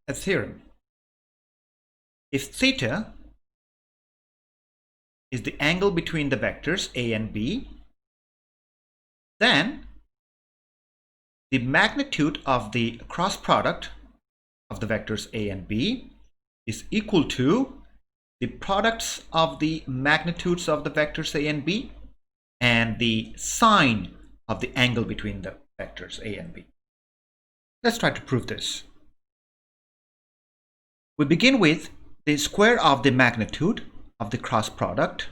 a theorem. If theta is the angle between the vectors a and b, then the magnitude of the cross product of the vectors a and b is equal to the products of the magnitudes of the vectors a and b and the sine of the angle between the vectors a and b. Let's try to prove this. We begin with the square of the magnitude of the cross product,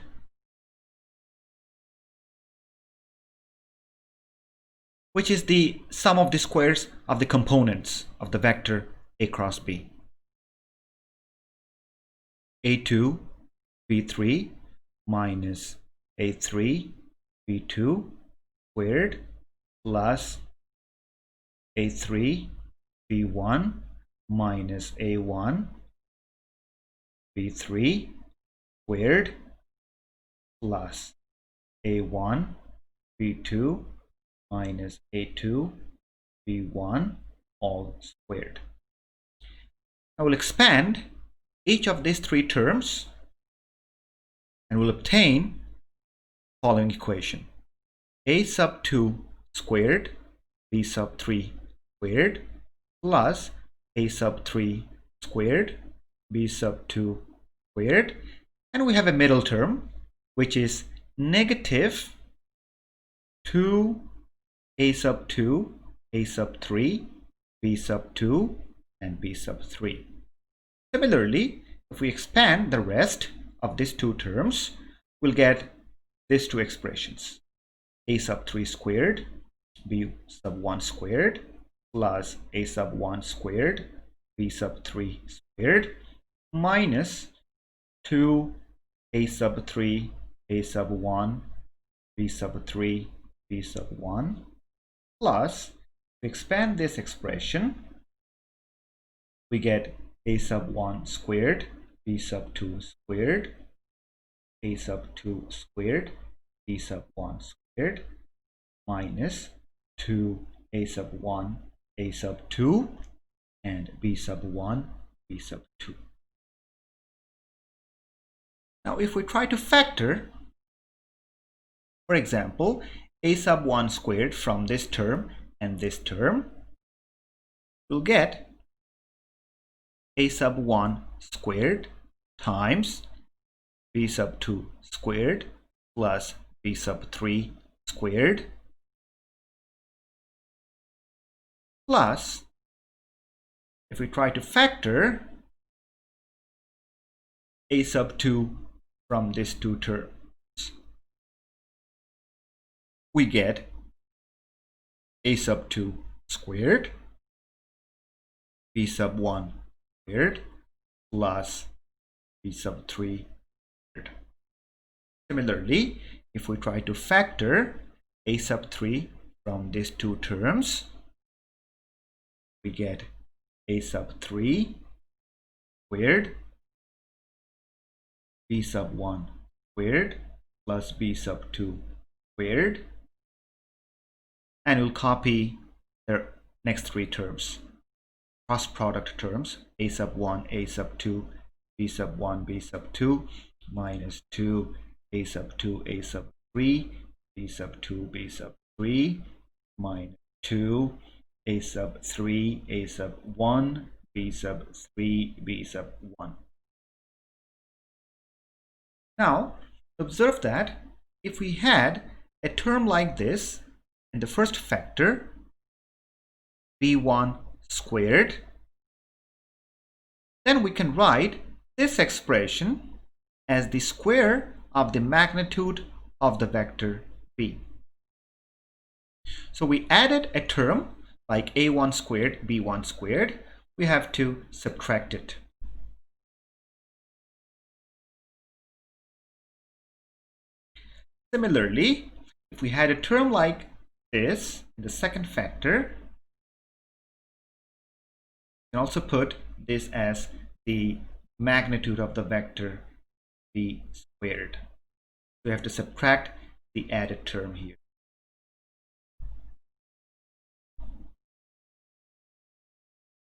which is the sum of the squares of the components of the vector a cross b. a2 b3 minus a3 b2 squared plus a3 b1 minus a1 b3 squared plus a1 b2 minus a2 b1 all squared. I will expand each of these three terms and will obtain the following equation: a sub 2 squared b sub 3 squared plus a sub 3 squared b sub 2 squared, and we have a middle term which is negative 2 a sub 2 a sub 3 b sub 2 and b sub 3. Similarly, if we expand the rest of these two terms, we'll get these two expressions: a sub 3 squared b sub 1 squared plus a sub 1 squared b sub 3 squared minus 2 a sub 3 a sub 1 b sub 3 b sub 1 plus, to expand this expression, we get a sub 1 squared b sub 2 squared a sub 2 squared b sub 1 squared minus 2 a sub 1 a sub 2 and b sub 1 b sub 2. Now if we try to factor, for example, a sub 1 squared from this term and this term, we'll get a sub 1 squared times b sub 2 squared plus b sub 3 squared plus, if we try to factor a sub 2 from these two terms, we get a sub 2 squared b sub 1 squared plus b sub 3 squared. Similarly, if we try to factor a sub 3 from these two terms, we get a sub 3 squared b sub 1 squared plus b sub 2 squared, and we'll copy the next three terms, cross product terms: a sub 1 a sub 2 b sub 1 b sub 2 minus 2 a sub 2 a sub 3 b sub 2 b sub 3 minus 2 a sub 3 a sub 1 b sub 3 b sub 1. Now observe that if we had a term like this in the first factor, b1 squared, then we can write this expression as the square of the magnitude of the vector b. So we added a term like a1 squared b1 squared, we have to subtract it. Similarly, if we had a term like this in the second factor, we can also put this as the magnitude of the vector b squared. We have to subtract the added term here.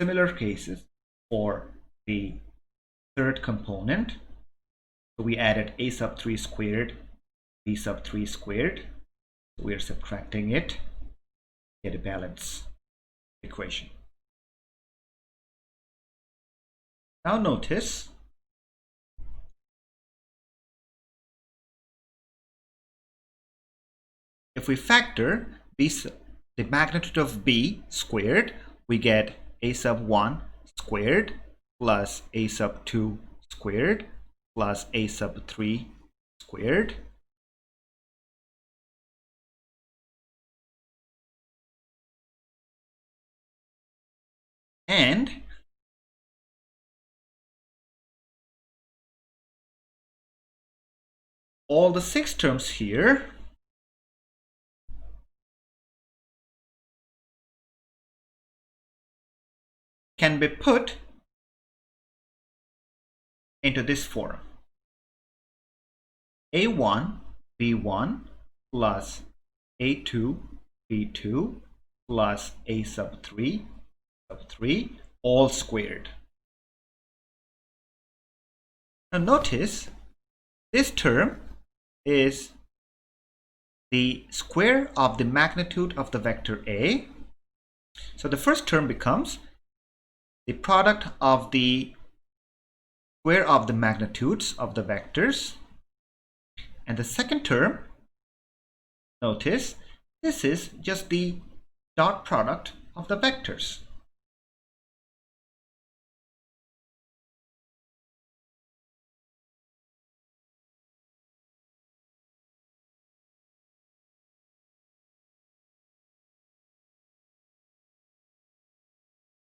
Similar cases, for the third component. So we added a sub 3 squared, b sub 3 squared. So we are subtracting it, get a balance equation. Now notice if we factor the magnitude of b squared, we get a sub 1 squared plus a sub 2 squared plus a sub 3 squared. And all the 6 terms here can be put into this form. A1 B1 plus A2 B2 plus A sub 3 all squared. Now notice this term is the square of the magnitude of the vector A. So the first term becomes the product of the square of the magnitudes of the vectors. And the second term, notice, this is just the dot product of the vectors.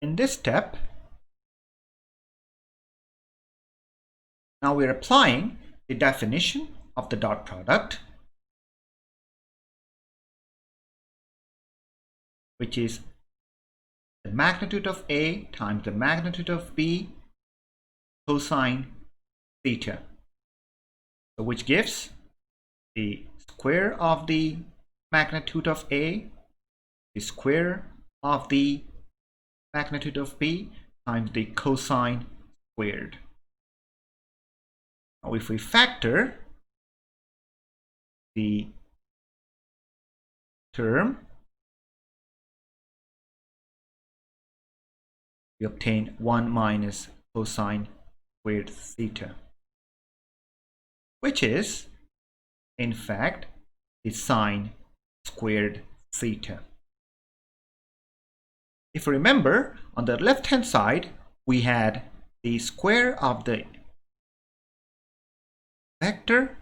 In this step, now we're applying the definition of the dot product, which is the magnitude of A times the magnitude of B cosine theta, so which gives the square of the magnitude of A, the square of the magnitude of B times the cosine squared. Now if we factor the term, we obtain 1 minus cosine squared theta, which is in fact the sine squared theta. If you remember, on the left hand side we had the square of the vector,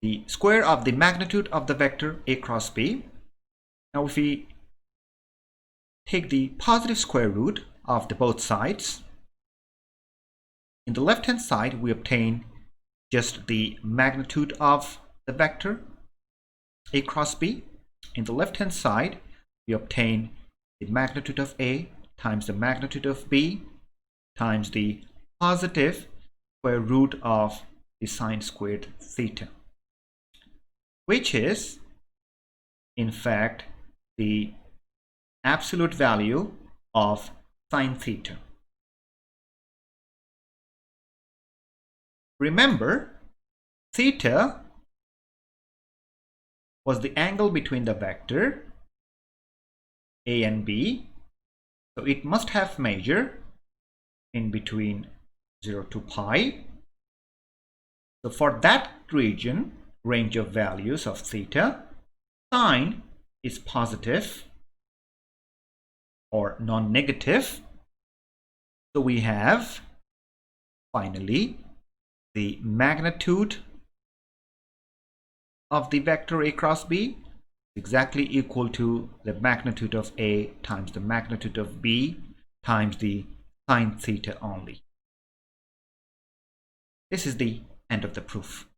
the square of the magnitude of the vector A cross B. Now if we take the positive square root of the both sides, in the left hand side we obtain just the magnitude of the vector A cross B. In the left hand side we obtain the magnitude of A times the magnitude of B times the positive square root of the sine squared theta, which is in fact the absolute value of sine theta. Remember, theta was the angle between the vector A and B, so it must have measure in between 0 to pi. So for that range of values of theta, sine is positive or non-negative. So we have finally the magnitude of the vector A cross B is exactly equal to the magnitude of A times the magnitude of B times the sine theta only. This is the end of the proof.